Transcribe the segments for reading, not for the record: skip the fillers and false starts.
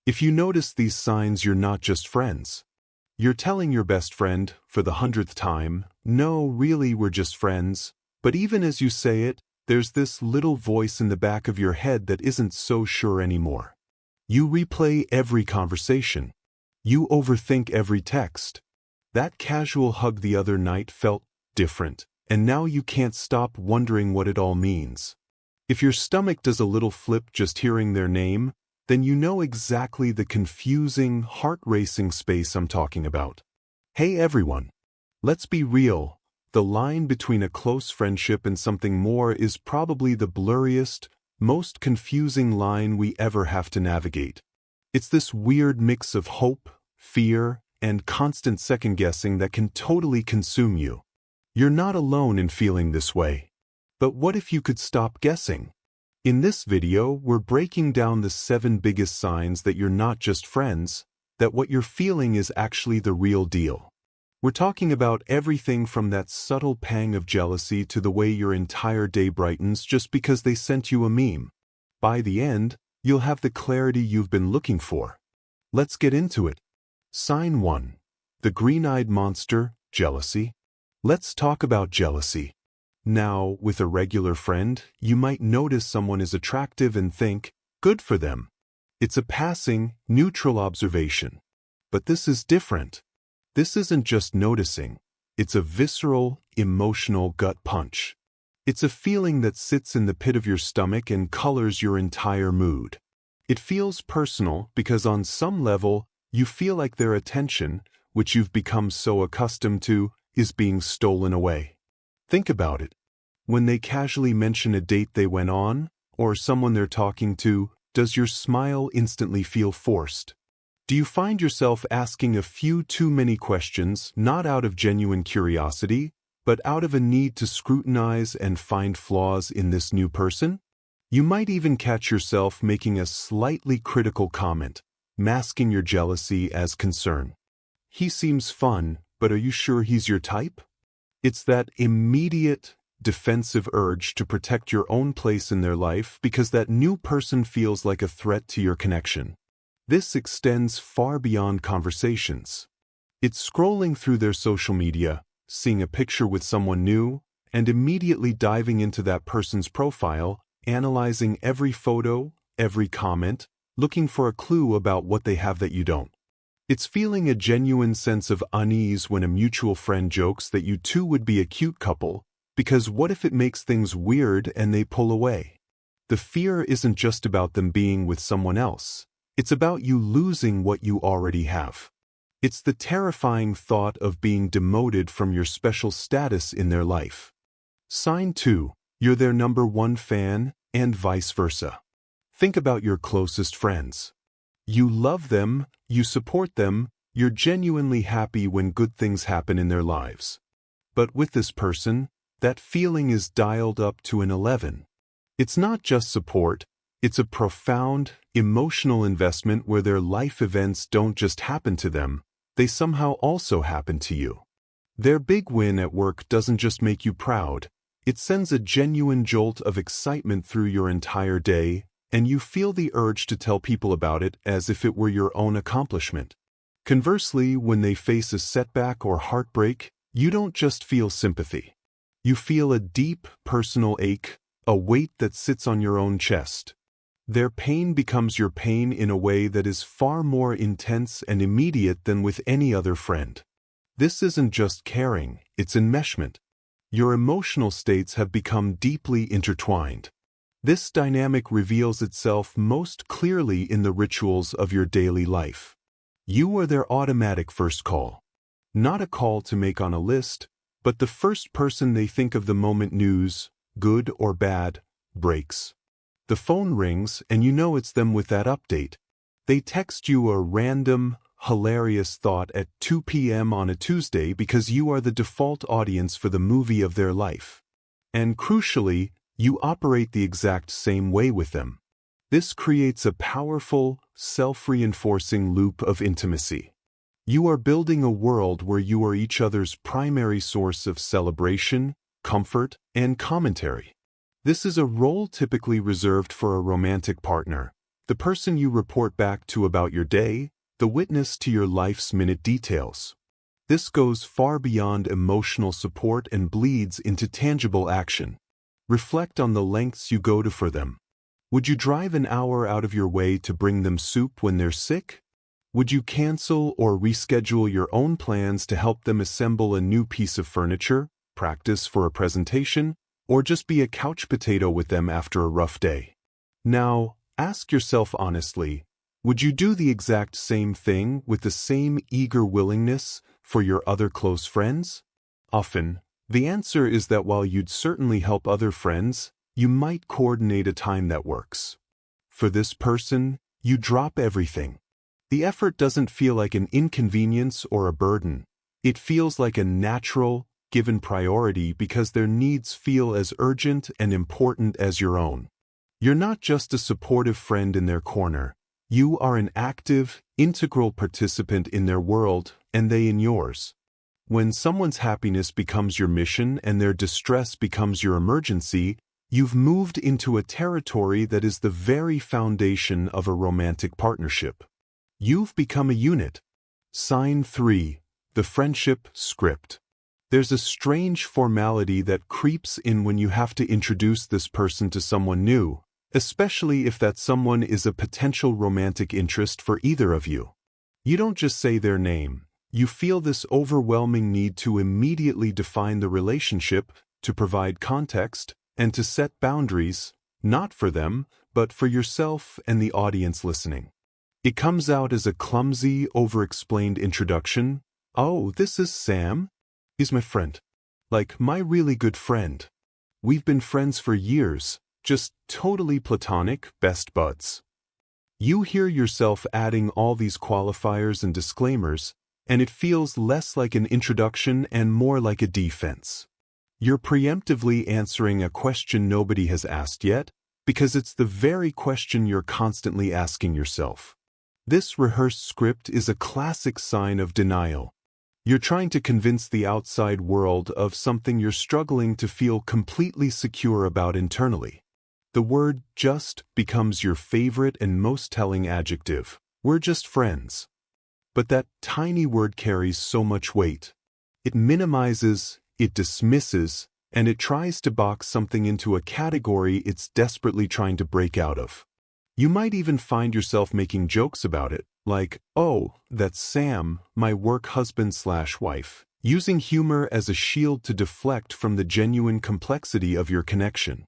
If you notice these signs, you're not just friends. You're telling your best friend, for the 100th time, no, really, we're just friends. But even as you say it, there's this little voice in the back of your head that isn't so sure anymore. You replay every conversation. You overthink every text. That casual hug the other night felt different, and now you can't stop wondering what it all means. If your stomach does a little flip just hearing their name, then you know exactly the confusing, heart-racing space I'm talking about. Hey everyone. Let's be real. The line between a close friendship and something more is probably the blurriest, most confusing line we ever have to navigate. It's this weird mix of hope, fear, and constant second-guessing that can totally consume you. You're not alone in feeling this way. But what if you could stop guessing? In this video, we're breaking down the 7 biggest signs that you're not just friends, that what you're feeling is actually the real deal. We're talking about everything from that subtle pang of jealousy to the way your entire day brightens just because they sent you a meme. By the end, you'll have the clarity you've been looking for. Let's get into it. Sign 1. The green-eyed monster, jealousy. Let's talk about jealousy. Now, with a regular friend, you might notice someone is attractive and think, good for them. It's a passing, neutral observation. But this is different. This isn't just noticing. It's a visceral, emotional gut punch. It's a feeling that sits in the pit of your stomach and colors your entire mood. It feels personal because on some level, you feel like their attention, which you've become so accustomed to, is being stolen away. Think about it. When they casually mention a date they went on, or someone they're talking to, does your smile instantly feel forced? Do you find yourself asking a few too many questions, not out of genuine curiosity, but out of a need to scrutinize and find flaws in this new person? You might even catch yourself making a slightly critical comment, masking your jealousy as concern. He seems fun, but are you sure he's your type? It's that immediate, defensive urge to protect your own place in their life because that new person feels like a threat to your connection. This extends far beyond conversations. It's scrolling through their social media, seeing a picture with someone new, and immediately diving into that person's profile, analyzing every photo, every comment, looking for a clue about what they have that you don't. It's feeling a genuine sense of unease when a mutual friend jokes that you two would be a cute couple, because what if it makes things weird and they pull away? The fear isn't just about them being with someone else. It's about you losing what you already have. It's the terrifying thought of being demoted from your special status in their life. Sign 2. You're their number 1 fan, and vice versa. Think about your closest friends. You love them, you support them, you're genuinely happy when good things happen in their lives. But with this person, that feeling is dialed up to an 11. It's not just support, it's a profound, emotional investment where their life events don't just happen to them, they somehow also happen to you. Their big win at work doesn't just make you proud, it sends a genuine jolt of excitement through your entire day, and you feel the urge to tell people about it as if it were your own accomplishment. Conversely, when they face a setback or heartbreak, you don't just feel sympathy. You feel a deep, personal ache, a weight that sits on your own chest. Their pain becomes your pain in a way that is far more intense and immediate than with any other friend. This isn't just caring, it's enmeshment. Your emotional states have become deeply intertwined. This dynamic reveals itself most clearly in the rituals of your daily life. You are their automatic first call. Not a call to make on a list, but the first person they think of the moment news, good or bad, breaks. The phone rings and you know it's them with that update. They text you a random, hilarious thought at 2 p.m. on a Tuesday because you are the default audience for the movie of their life. And crucially, you operate the exact same way with them. This creates a powerful, self-reinforcing loop of intimacy. You are building a world where you are each other's primary source of celebration, comfort, and commentary. This is a role typically reserved for a romantic partner, the person you report back to about your day, the witness to your life's minute details. This goes far beyond emotional support and bleeds into tangible action. Reflect on the lengths you go to for them. Would you drive an hour out of your way to bring them soup when they're sick? Would you cancel or reschedule your own plans to help them assemble a new piece of furniture, practice for a presentation, or just be a couch potato with them after a rough day? Now, ask yourself honestly, would you do the exact same thing with the same eager willingness for your other close friends? Often, the answer is that while you'd certainly help other friends, you might coordinate a time that works. For this person, you drop everything. The effort doesn't feel like an inconvenience or a burden. It feels like a natural, given priority because their needs feel as urgent and important as your own. You're not just a supportive friend in their corner. You are an active, integral participant in their world, and they in yours. When someone's happiness becomes your mission and their distress becomes your emergency, you've moved into a territory that is the very foundation of a romantic partnership. You've become a unit. Sign 3. The friendship script. There's a strange formality that creeps in when you have to introduce this person to someone new, especially if that someone is a potential romantic interest for either of you. You don't just say their name. You feel this overwhelming need to immediately define the relationship, to provide context, and to set boundaries, not for them, but for yourself and the audience listening. It comes out as a clumsy, over-explained introduction. Oh, this is Sam. He's my friend. Like, my really good friend. We've been friends for years, just totally platonic, best buds. You hear yourself adding all these qualifiers and disclaimers, and it feels less like an introduction and more like a defense. You're preemptively answering a question nobody has asked yet, because it's the very question you're constantly asking yourself. This rehearsed script is a classic sign of denial. You're trying to convince the outside world of something you're struggling to feel completely secure about internally. The word just becomes your favorite and most telling adjective. We're just friends. But that tiny word carries so much weight. It minimizes, it dismisses, and it tries to box something into a category it's desperately trying to break out of. You might even find yourself making jokes about it, like, oh, that's Sam, my work husband/wife, using humor as a shield to deflect from the genuine complexity of your connection.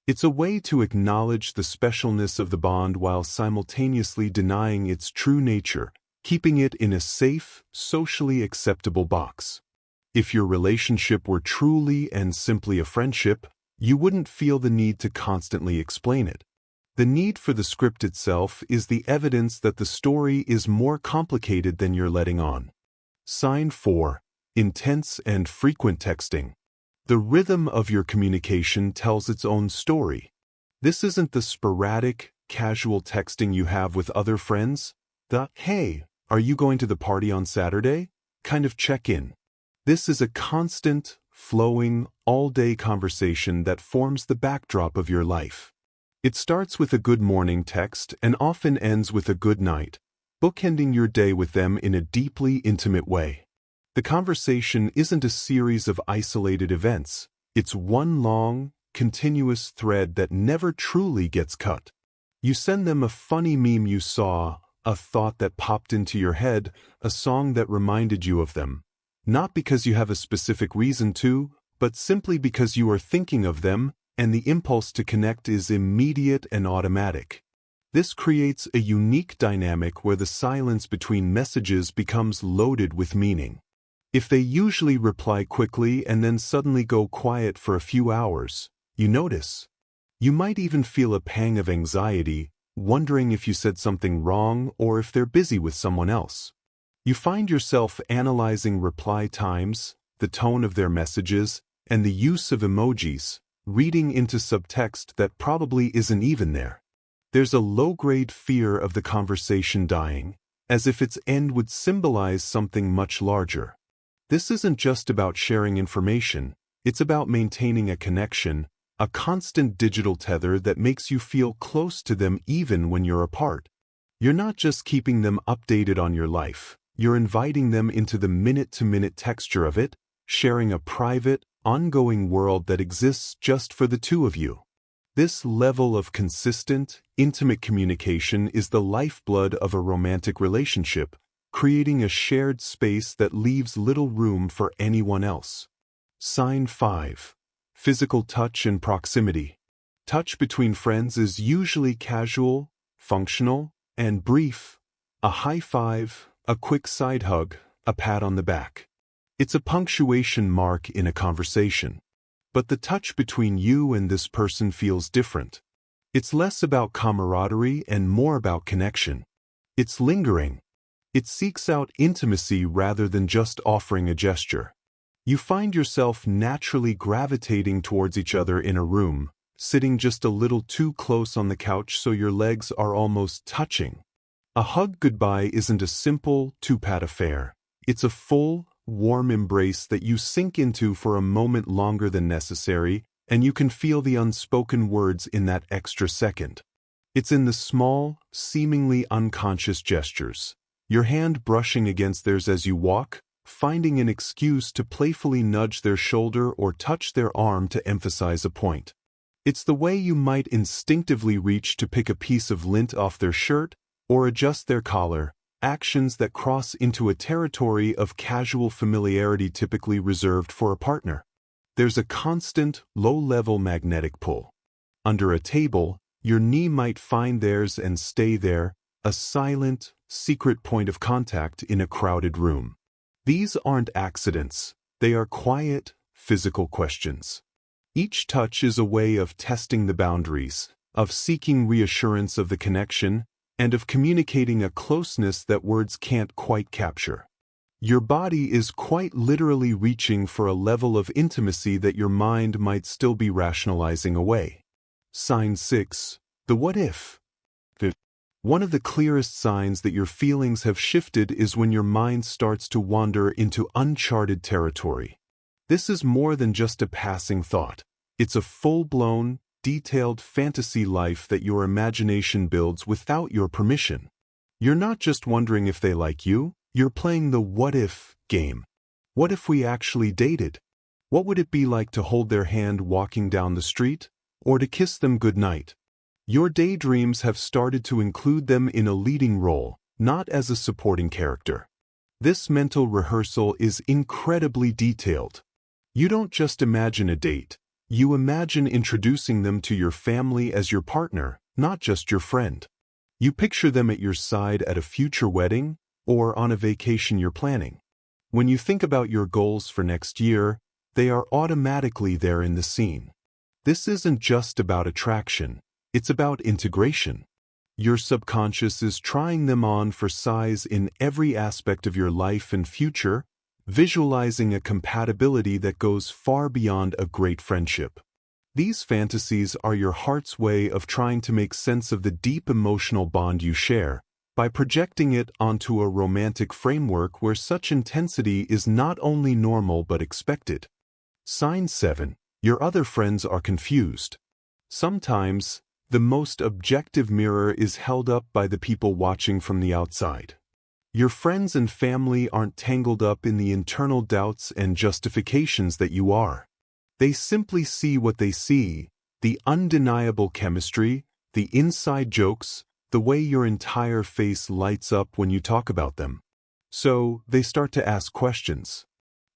It's a way to acknowledge the specialness of the bond while simultaneously denying its true nature, keeping it in a safe, socially acceptable box. If your relationship were truly and simply a friendship, you wouldn't feel the need to constantly explain it. The need for the script itself is the evidence that the story is more complicated than you're letting on. Sign 4. Intense and frequent texting. The rhythm of your communication tells its own story. This isn't the sporadic, casual texting you have with other friends, the, hey, are you going to the party on Saturday? Kind of check-in. This is a constant, flowing, all-day conversation that forms the backdrop of your life. It starts with a good morning text and often ends with a good night, bookending your day with them in a deeply intimate way. The conversation isn't a series of isolated events. It's one long, continuous thread that never truly gets cut. You send them a funny meme you saw, a thought that popped into your head, a song that reminded you of them. Not because you have a specific reason to, but simply because you are thinking of them, and the impulse to connect is immediate and automatic. This creates a unique dynamic where the silence between messages becomes loaded with meaning. If they usually reply quickly and then suddenly go quiet for a few hours, you notice. You might even feel a pang of anxiety, wondering if you said something wrong or if they're busy with someone else. You find yourself analyzing reply times, the tone of their messages, and the use of emojis, reading into subtext that probably isn't even there. There's a low-grade fear of the conversation dying, as if its end would symbolize something much larger. This isn't just about sharing information, it's about maintaining a connection, a constant digital tether that makes you feel close to them even when you're apart. You're not just keeping them updated on your life, you're inviting them into the minute-to-minute texture of it, sharing a private, ongoing world that exists just for the two of you. This level of consistent, intimate communication is the lifeblood of a romantic relationship, creating a shared space that leaves little room for anyone else. Sign 5. Physical touch and proximity. Touch between friends is usually casual, functional, and brief. A high five, a quick side hug, a pat on the back. It's a punctuation mark in a conversation. But the touch between you and this person feels different. It's less about camaraderie and more about connection. It's lingering. It seeks out intimacy rather than just offering a gesture. You find yourself naturally gravitating towards each other in a room, sitting just a little too close on the couch so your legs are almost touching. A hug goodbye isn't a simple two-pat affair. It's a full, warm embrace that you sink into for a moment longer than necessary, and you can feel the unspoken words in that extra second. It's in the small, seemingly unconscious gestures. Your hand brushing against theirs as you walk, finding an excuse to playfully nudge their shoulder or touch their arm to emphasize a point. It's the way you might instinctively reach to pick a piece of lint off their shirt or adjust their collar, actions that cross into a territory of casual familiarity typically reserved for a partner. There's a constant, low-level magnetic pull. Under a table, your knee might find theirs and stay there, a silent, secret point of contact in a crowded room. These aren't accidents. They are quiet, physical questions. Each touch is a way of testing the boundaries, of seeking reassurance of the connection, and of communicating a closeness that words can't quite capture. Your body is quite literally reaching for a level of intimacy that your mind might still be rationalizing away. Sign 6. The what if. One of the clearest signs that your feelings have shifted is when your mind starts to wander into uncharted territory. This is more than just a passing thought. It's a full-blown, detailed fantasy life that your imagination builds without your permission. You're not just wondering if they like you, you're playing the what-if game. What if we actually dated? What would it be like to hold their hand walking down the street, or to kiss them goodnight? Your daydreams have started to include them in a leading role, not as a supporting character. This mental rehearsal is incredibly detailed. You don't just imagine a date. You imagine introducing them to your family as your partner, not just your friend. You picture them at your side at a future wedding or on a vacation you're planning. When you think about your goals for next year, they are automatically there in the scene. This isn't just about attraction, it's about integration. Your subconscious is trying them on for size in every aspect of your life and future, visualizing a compatibility that goes far beyond a great friendship. These fantasies are your heart's way of trying to make sense of the deep emotional bond you share, by projecting it onto a romantic framework where such intensity is not only normal but expected. Sign 7. Your other friends are confused. Sometimes, the most objective mirror is held up by the people watching from the outside. Your friends and family aren't tangled up in the internal doubts and justifications that you are. They simply see what they see, the undeniable chemistry, the inside jokes, the way your entire face lights up when you talk about them. So, they start to ask questions.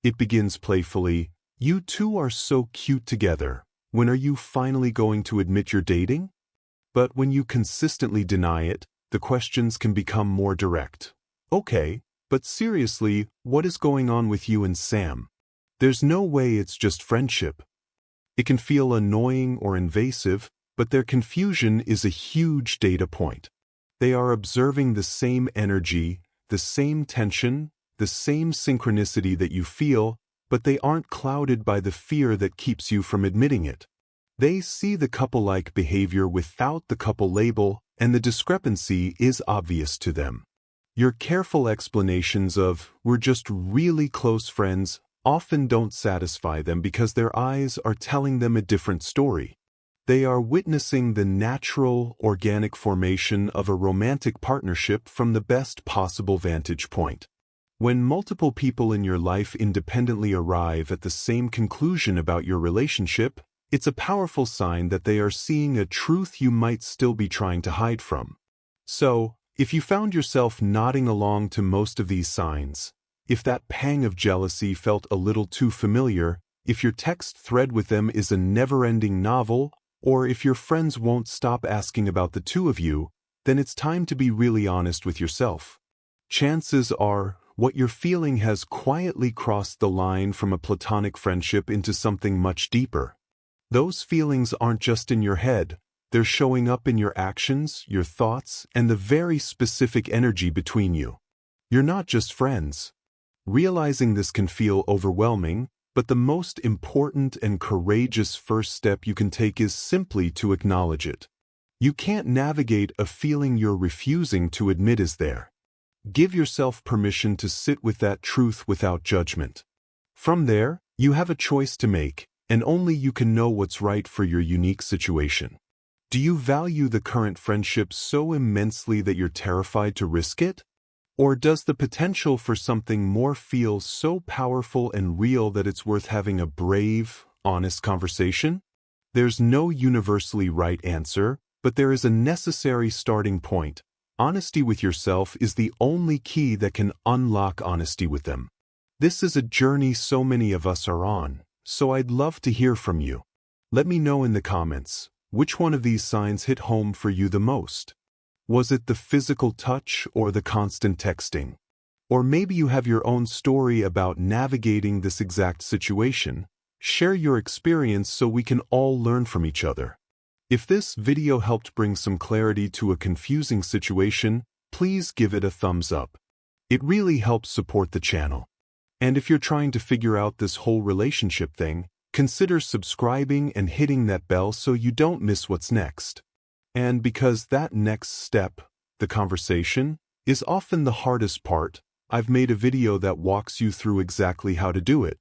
It begins playfully, "You two are so cute together. When are you finally going to admit you're dating?" But when you consistently deny it, the questions can become more direct. "Okay, but seriously, what is going on with you and Sam? There's no way it's just friendship." It can feel annoying or invasive, but their confusion is a huge data point. They are observing the same energy, the same tension, the same synchronicity that you feel, but they aren't clouded by the fear that keeps you from admitting it. They see the couple-like behavior without the couple label, and the discrepancy is obvious to them. Your careful explanations of "we're just really close friends" often don't satisfy them because their eyes are telling them a different story. They are witnessing the natural, organic formation of a romantic partnership from the best possible vantage point. When multiple people in your life independently arrive at the same conclusion about your relationship, it's a powerful sign that they are seeing a truth you might still be trying to hide from. So, if you found yourself nodding along to most of these signs, if that pang of jealousy felt a little too familiar, if your text thread with them is a never-ending novel, or if your friends won't stop asking about the two of you, then it's time to be really honest with yourself. Chances are, what you're feeling has quietly crossed the line from a platonic friendship into something much deeper. Those feelings aren't just in your head, they're showing up in your actions, your thoughts, and the very specific energy between you. You're not just friends. Realizing this can feel overwhelming, but the most important and courageous first step you can take is simply to acknowledge it. You can't navigate a feeling you're refusing to admit is there. Give yourself permission to sit with that truth without judgment. From there, you have a choice to make, and only you can know what's right for your unique situation. Do you value the current friendship so immensely that you're terrified to risk it? Or does the potential for something more feel so powerful and real that it's worth having a brave, honest conversation? There's no universally right answer, but there is a necessary starting point. Honesty with yourself is the only key that can unlock honesty with them. This is a journey so many of us are on, so I'd love to hear from you. Let me know in the comments, which one of these signs hit home for you the most? Was it the physical touch or the constant texting? Or maybe you have your own story about navigating this exact situation. Share your experience so we can all learn from each other. If this video helped bring some clarity to a confusing situation, please give it a thumbs up. It really helps support the channel. And if you're trying to figure out this whole relationship thing, consider subscribing and hitting that bell so you don't miss what's next. And because that next step, the conversation, is often the hardest part, I've made a video that walks you through exactly how to do it.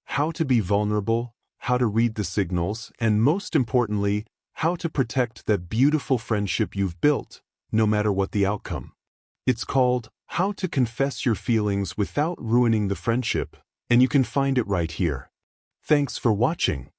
How to be vulnerable, how to read the signals, and most importantly, how to protect that beautiful friendship you've built, no matter what the outcome. It's called How to Confess Your Feelings Without Ruining the Friendship, and you can find it right here. Thanks for watching.